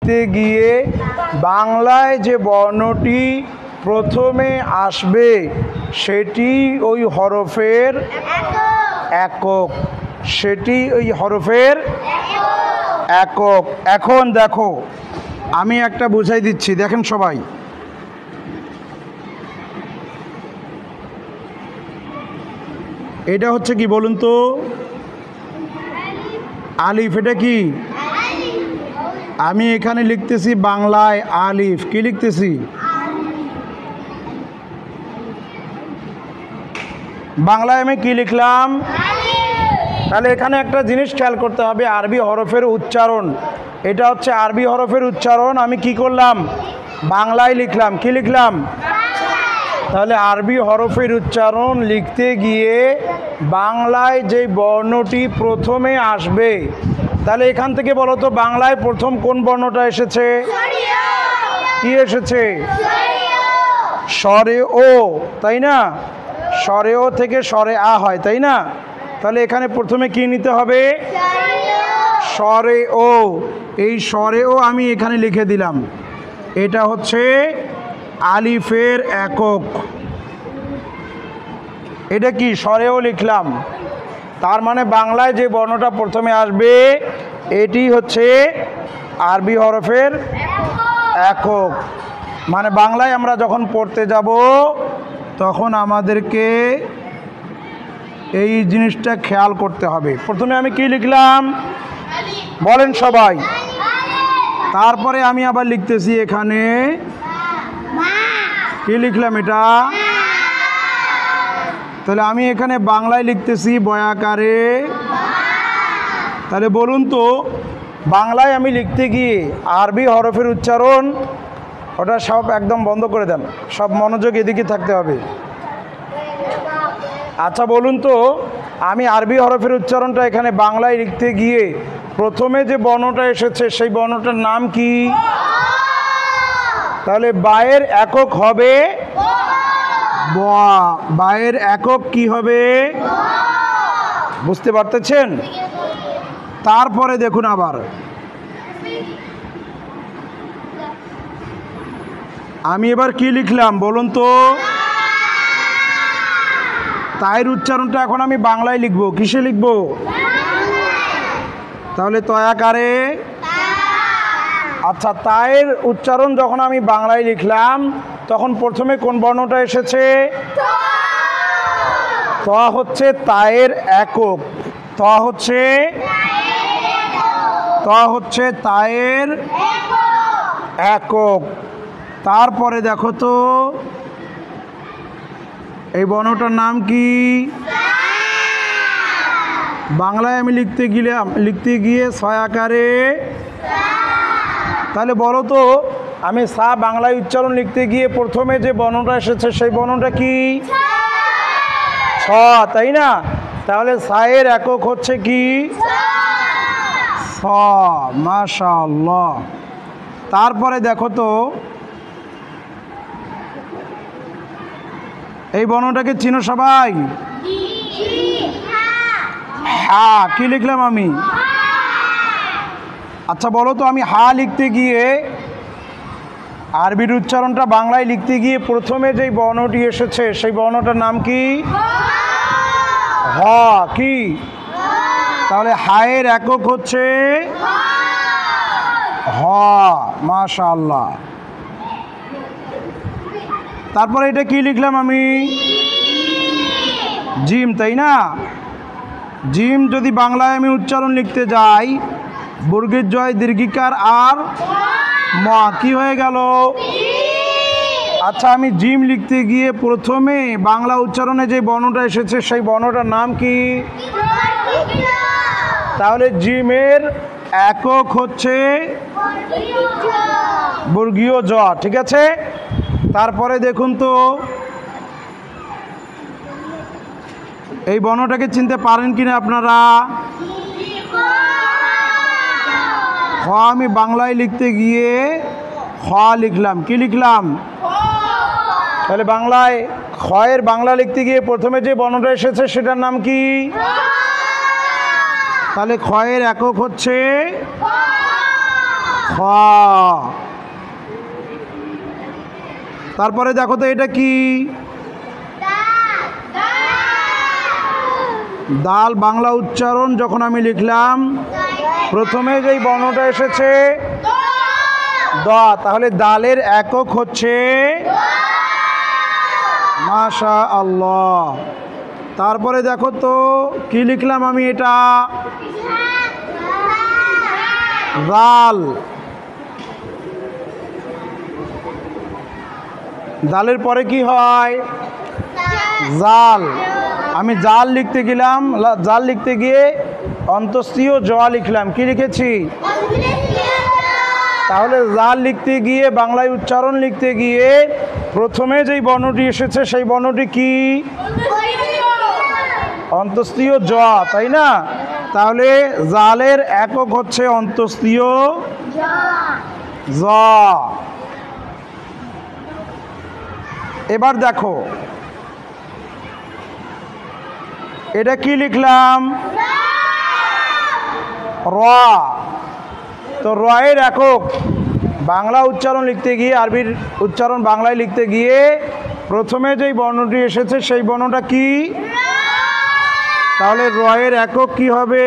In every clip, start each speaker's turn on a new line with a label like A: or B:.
A: লিখতে গিয়ে বাংলায় যে বর্ণটি প্রথমে আসবে সেটি ওই হরফের একক, সেটি ওই হরফের একক। এখন দেখো আমি একটা বুঝাই দিচ্ছি, দেখেন সবাই। এটা হচ্ছে কি বলুন তো? আলিফ। এটা কি? আমি এখানে লিখতেছি বাংলায় আলিফ। কি লিখতেছি? বাংলায় আমি কি লিখলাম? তাহলে এখানে একটা জিনিস খেয়াল করতে হবে, আরবি হরফের উচ্চারণ। এটা হচ্ছে আরবি হরফের উচ্চারণ, আমি কি করলাম? বাংলায় লিখলাম। কি লিখলাম? তাহলে আরবি হরফের উচ্চারণ লিখতে গিয়ে বাংলায় যে বর্ণটি প্রথমে আসবে, তাহলে এখান থেকে বলো তো বাংলায় প্রথম কোন বর্ণটা এসেছে? কি এসেছে? স্বরে ও, তাই না? স্বরে ও থেকে স্বরে আ হয়, তাই না? তাহলে এখানে প্রথমে কি নিতে হবে? স্বরে ও। এই স্বরে ও আমি এখানে লিখে দিলাম। এটা হচ্ছে আলিফের একক। এটা কি? স্বরেও লিখলাম। তার মানে বাংলায় যে বর্ণটা প্রথমে আসবে এটি হচ্ছে আরবি হরফের একক। মানে বাংলায় আমরা যখন পড়তে যাব তখন আমাদেরকে এই জিনিসটা খেয়াল করতে হবে। প্রথমে আমি কি লিখলাম বলেন সবাই? তারপরে আমি আবার লিখতেছি এখানে কি লিখলাম? এটা। তাহলে আমি এখানে বাংলায় লিখতেছি বয়াকারে। তাহলে বলুন তো বাংলায় আমি লিখতে গিয়ে আরবি হরফের উচ্চারণ ওটা সব একদম বন্ধ করে দেন, সব মনোযোগ এদিকে থাকতে হবে। আচ্ছা বলুন তো আমি আরবি হরফের উচ্চারণটা এখানে বাংলায় লিখতে গিয়ে প্রথমে যে বর্ণটা এসেছে সেই বর্ণটার নাম কি? তাহলে বায়ের একক হবে ব। বায়ের একক কি হবে? বুঝতে পারতেছেন? তারপরে দেখুন আবার আমি এবার কি লিখলাম বলুন তো? তায়ের উচ্চারণটা এখন আমি বাংলায় লিখবো। কিসে লিখবো? তাহলে তয়াকারে। আচ্ছা তায়ের উচ্চারণ যখন আমি বাংলায় লিখলাম তখন প্রথমে কোন বর্ণটা এসেছে? ত হচ্ছে তায়ের একক। ত হচ্ছে তায়ের একক। তারপরে দেখো তো এই বর্ণটার নাম কি? বাংলায় আমি লিখতে গিয়ে ছয় আকারে। তাহলে বলো তো আমি সা বাংলায় উচ্চারণ লিখতে গিয়ে প্রথমে যে বর্ণটা এসেছে সেই বর্ণটা কি? ছ, তাই না? তাহলে সায়ের একক হচ্ছে কি? ছ। মাশাআল্লাহ। তারপরে দেখো তো এই বর্ণটাকে চিনো সবাই? হ্যাঁ। কি লিখলাম আমি? আচ্ছা বলো তো আমি হা লিখতে গিয়ে আরবির উচ্চারণটা বাংলায় লিখতে গিয়ে প্রথমে যেই বর্ণটি এসেছে সেই বর্ণটার নাম কি? হ। কি? তাহলে হায়ের একক হচ্ছে হ। মাশাআল্লাহ। তারপরে এটা কি লিখলাম আমি? জিম, তাই না? জিম যদি বাংলায় আমি উচ্চারণ লিখতে যাই বর্গের জয় দীর্ঘিকার আর ম, কি হয়ে গেল? আচ্ছা আমি জিম লিখতে গিয়ে প্রথমে বাংলা উচ্চারণে যে বর্ণটা এসেছে সেই বর্ণটার নাম কি? তাহলে জিমের একক হচ্ছে বর্গীয় জ। ঠিক আছে। তারপরে দেখুন তো এই বর্ণটাকে চিনতে পারেন কিনা আপনারা? খ আমি বাংলায় লিখতে গিয়ে খ লিখলাম। কি লিখলাম? তাহলে বাংলায় খয়ের বাংলা লিখতে গিয়ে প্রথমে যে বর্ণটা এসেছে সেটার নাম কি? তাহলে খয়ের একক হচ্ছে খ। খ। তারপরে দেখো তো এটা কি? দাল বাংলা উচ্চারণ যখন আমি লিখলাম প্রথমে যেই বর্ণটা এসেছে দ, তাহলে দালের একক হচ্ছে মাশা আল্লাহ। তারপরে দেখো তো কি লিখলাম আমি, এটা জাল। জালের পরে কি হয়? জাল। আমি জাল লিখতে গেলাম, জাল লিখতে গিয়ে অন্তস্থীয় জ লিখলাম। কি লিখেছি? তাহলে জাল লিখতে গিয়ে বাংলায় উচ্চারণ লিখতে গিয়ে প্রথমে যেই বর্ণটি এসেছে সেই বর্ণটি কি? অন্তস্থীয় জ, তাই না? তাহলে জালের একক হচ্ছে অন্তস্থীয় জ। এবার দেখো এটা কি লিখলাম? র। তো র এর একক বাংলা উচ্চারণ লিখতে গিয়ে, আরবির উচ্চারণ বাংলায় লিখতে গিয়ে প্রথমে যেই বর্ণটি এসেছে সেই বর্ণটা কি? তাহলে র এর একক কি হবে?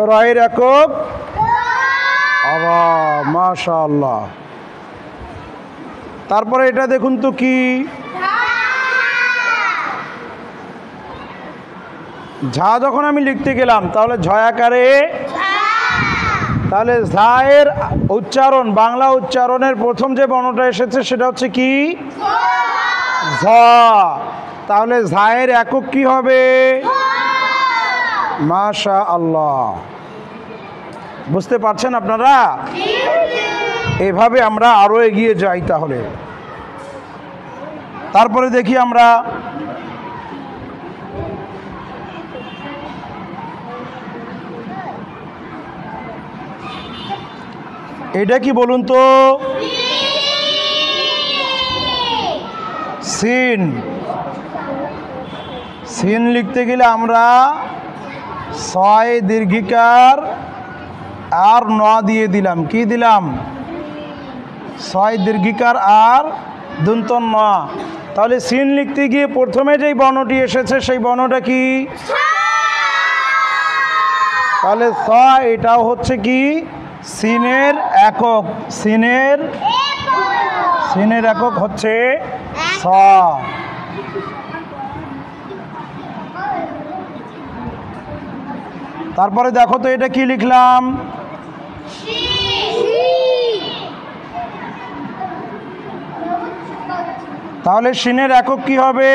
A: র এর একক র। মাশাআল্লাহ। তারপরে এটা দেখুন তো কি? ঝা যখন আমি লিখতে গেলাম তাহলে ঝয়াকারে, তাহলে ঝা এর উচ্চারণ বাংলা উচ্চারণের প্রথম যে বর্ণটা এসেছে সেটা হচ্ছে কি? ঝ। তাহলে ঝা এর একক কি হবে? মাশা আল্লাহ। বুঝতে পারছেন আপনারা? এভাবে আমরা আরো এগিয়ে যাই। তাহলে তারপরে দেখি আমরা এটা কি বলুন তো? সিন। সিন লিখতে গেলে আমরা ছয় দীর্ঘিকার আর ন দিয়ে দিলাম। কি দিলাম? ছয় দীর্ঘিকার আর দন্ত ন। তাহলে সিন লিখতে গিয়ে প্রথমে যেই বর্ণটি এসেছে সেই বর্ণটা কি? তাহলে ছ, এটাও হচ্ছে কি? সিনের একক। সিনের একক হচ্ছে ছ। তারপরে দেখো তো এটা কি লিখলাম? তাহলে সিনের একক কি হবে?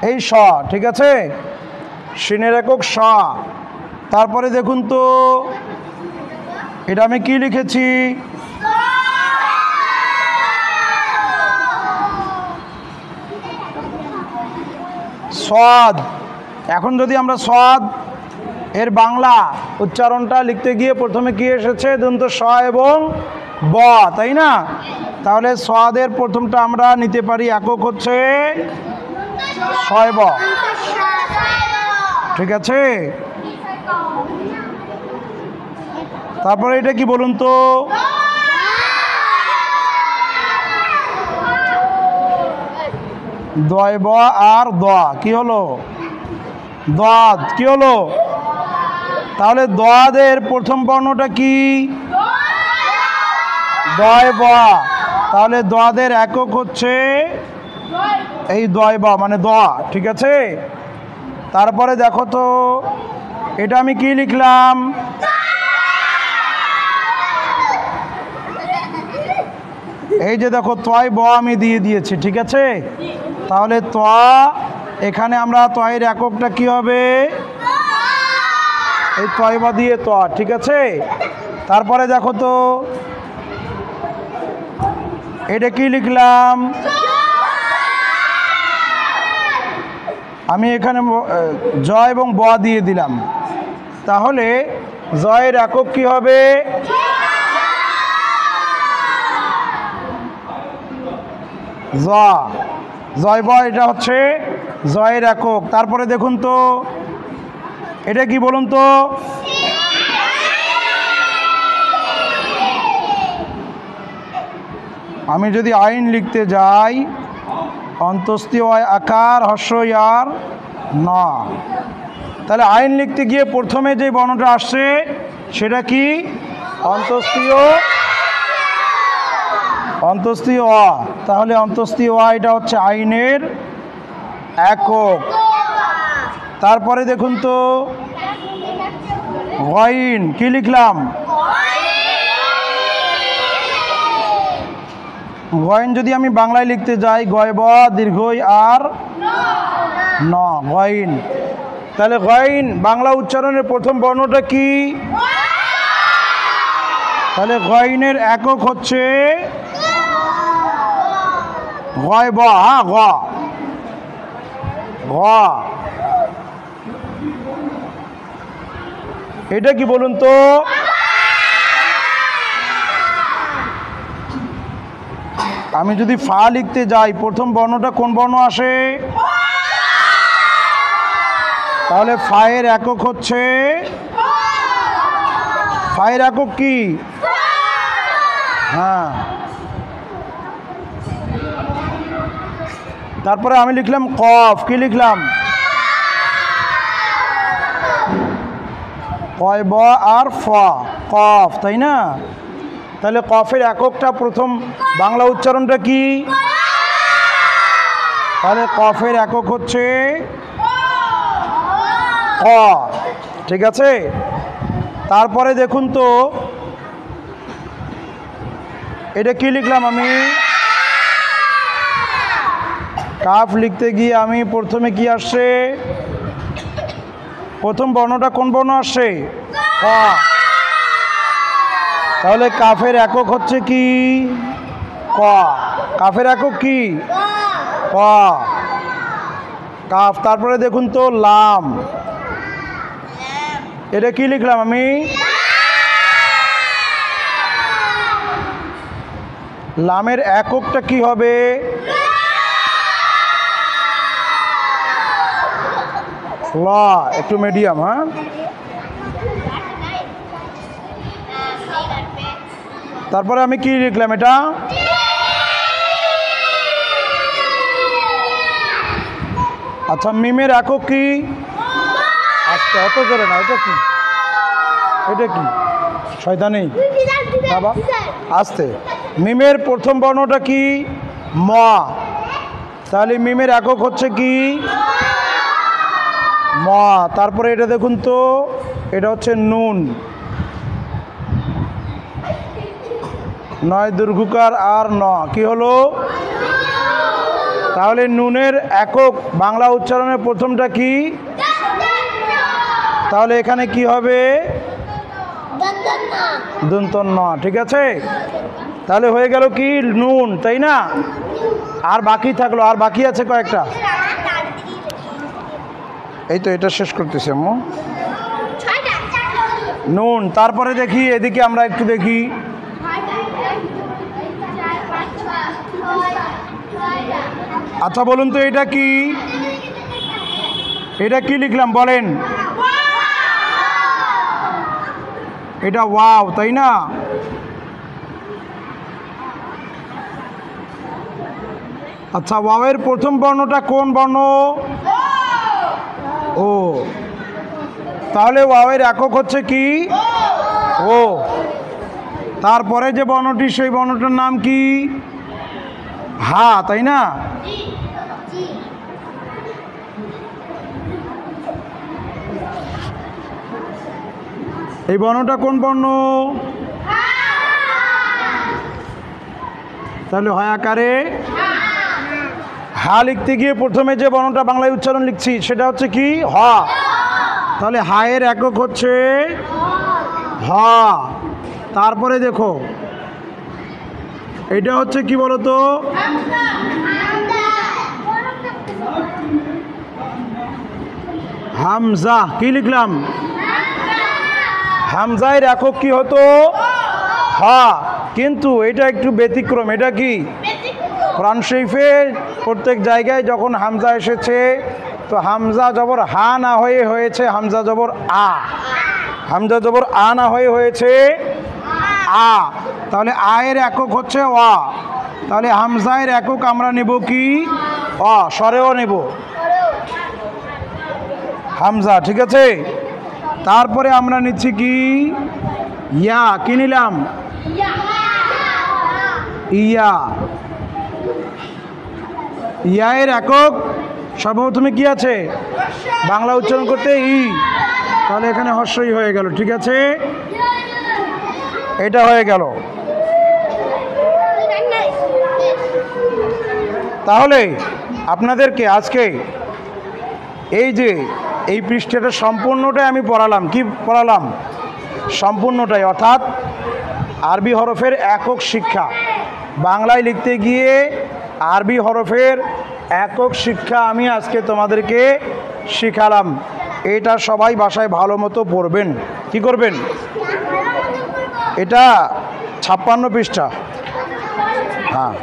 A: এই স। ঠিক আছে, সিনের একক স। তারপরে দেখুন তো এটা আমি কি লিখেছি? সদ। এখন যদি আমরা সদ এর বাংলা উচ্চারণটা লিখতে গিয়ে প্রথমে কি এসেছে? দন্ত স এবং ব, তাই না? তাহলে সদের প্রথমটা আমরা নিতে পারি একক হচ্ছে ছয় ব। ঠিক আছে। তারপরে এটা কি বলুন তো? দয় ব আর দ। কি হলো? দদ। কি হলো? তাহলে দদের প্রথম বর্ণটা কি? দয় ব। তাহলে দদের একক হচ্ছে এই দয় ব, মানে দ। ঠিক আছে। তারপরে দেখো তো এটা আমি কি লিখলাম? এই যে দেখো তয় ব আমি দিয়ে দিয়েছি। ঠিক আছে। তাহলে ত, এখানে আমরা তয়ের এককটা কি হবে? এই তয় ব দিয়ে ত। ঠিক আছে। তারপরে দেখো তো এটা কি লিখলাম? আমি এখানে জ এবং ব দিয়ে দিলাম। তাহলে জয়ের একক কি হবে? জ। জয় ব, এটা হচ্ছে জয়ের একক। তারপরে দেখুন তো এটা কি বলুন তো? আমি যদি আইন লিখতে যাই, অন্তস্তীয় আকার হর্ষ ইয়ার ন, তাহলে আইন লিখতে গিয়ে প্রথমে যে বর্ণটা আসছে সেটা কি? অন্তস্তীয় অ। তাহলে অন্তস্তীয় অ এটা হচ্ছে আইনের একক। তারপরে দেখুন তো গইন, কি লিখলাম? গইন যদি আমি বাংলায় লিখতে যাই, গয় ব দীর্ঘই আর ন, গইন। তাহলে গইন বাংলা উচ্চারণের প্রথম বর্ণটা কি? তাহলে গইনের একক হচ্ছে গয় ব। হ্যাঁ, গ গ। এটা কি বলুন তো? আমি যদি ফা লিখতে যাই, প্রথম বর্ণটা কোন বর্ণ আসে? তাহলে ফায়ের একক হচ্ছে, ফায়ের একক কি? হ্যাঁ। তারপরে আমি লিখলাম কফ, কি লিখলাম? কয় ব আর ফ, কফ, তাই না? তাহলে কফের এককটা প্রথম বাংলা উচ্চারণটা কি? তাহলে কফের একক হচ্ছে ক, ঠিক আছে? তারপরে দেখুন তো এটা কি লিখলাম আমি? কাফ লিখতে গিয়ে আমি প্রথমে কি আসছে? প্রথম বর্ণটা কোন বর্ণ আসছে? ক। তাহলে কাফের একক হচ্ছে কি? ক। কাফের একক কি? ক, কাফ। তারপরে দেখুন তো লাম, এটা কি লিখলাম আমি? লামের এককটা কি হবে? ল, একটু মিডিয়াম। হ্যাঁ, তারপরে আমি কি লিখলাম? এটা আচ্ছা, মিমের একক কি? আচ্ছা, অত জোরে না। এটা কি? এটা কি? শয়তানি বাবা, আস্তে। মিমের প্রথম বর্ণটা কি? ম। তাহলে মিমের একক হচ্ছে কি? ম। তারপরে এটা দেখুন তো, এটা হচ্ছে নুন, নয় দীর্ঘকার আর ন, কি হলো? তাহলে নুনের একক বাংলা উচ্চারণের প্রথমটা কি? তাহলে এখানে কি হবে? দন্ত ন, ঠিক আছে? তাহলে হয়ে গেল কি? নুন, তাই না? আর বাকি থাকলো, আর বাকি আছে কয়েকটা। এই তো এটা শেষ করতেছি আম্মু। নুন। তারপরে দেখি এদিকে, আমরা একটু দেখি। আচ্ছা বলুন তো এটা কি? এটা কি লিখলাম বলেন? এটা ওয়াও, তাই না? আচ্ছা, ওয়াওয়ের প্রথম বর্ণটা কোন বর্ণ? ও। তাহলে ওয়াওয়ের একক হচ্ছে কি? ও। তারপরে যে বর্ণটি, সেই বর্ণটার নাম কি? হা, তাই না? এই বর্ণটা কোন বর্ণ? তাহলে হয় আকারে হা লিখতে গিয়ে প্রথমে যে বর্ণটা বাংলায় উচ্চারণ লিখছি সেটা হচ্ছে কি? হ। তাহলে হায়ের একক হচ্ছে হ। তারপরে দেখো এটা হচ্ছে কি বলতো? হামজা, কি লিখলাম? হামজায়ের একক কি হতো? হ। কিন্তু এটা একটু ব্যতিক্রম। এটা কি? কোরআন শরীফে প্রত্যেক জায়গায় যখন হামজা এসেছে তো হামজা জবর হা না হয়ে হয়েছে হামজা জবর আ, হামজা জবর আ না হয়ে হয়েছে আ। তাহলে আয়ের একক হচ্ছে ওয়া, তাহলে হামজায়ের একক আমরা নেব কি অ, স্বরেও নেব হামজা, ঠিক আছে। তারপরে আমরা নিচ্ছি কি ইয়া, কি নিলাম ইয়া, ইয়ায়ের একক সর্বপ্রথমে কি আছে বাংলা উচ্চারণ করতে ই, তাহলে এখানে হর্ষই হয়ে গেল, ঠিক আছে, এটা হয়ে গেল। তাহলে আপনাদেরকে আজকে এই যে এই পৃষ্ঠাটা সম্পূর্ণটাই আমি পড়ালাম, কি পড়ালাম সম্পূর্ণটাই, অর্থাৎ আরবি হরফের একক শিক্ষা, বাংলায় লিখতে গিয়ে আরবি হরফের একক শিক্ষা আমি আজকে তোমাদেরকে শিখালাম। এটা সবাই বাসায় ভালো মতো পড়বেন, কি করবেন, এটা 56 পৃষ্ঠা, হ্যাঁ।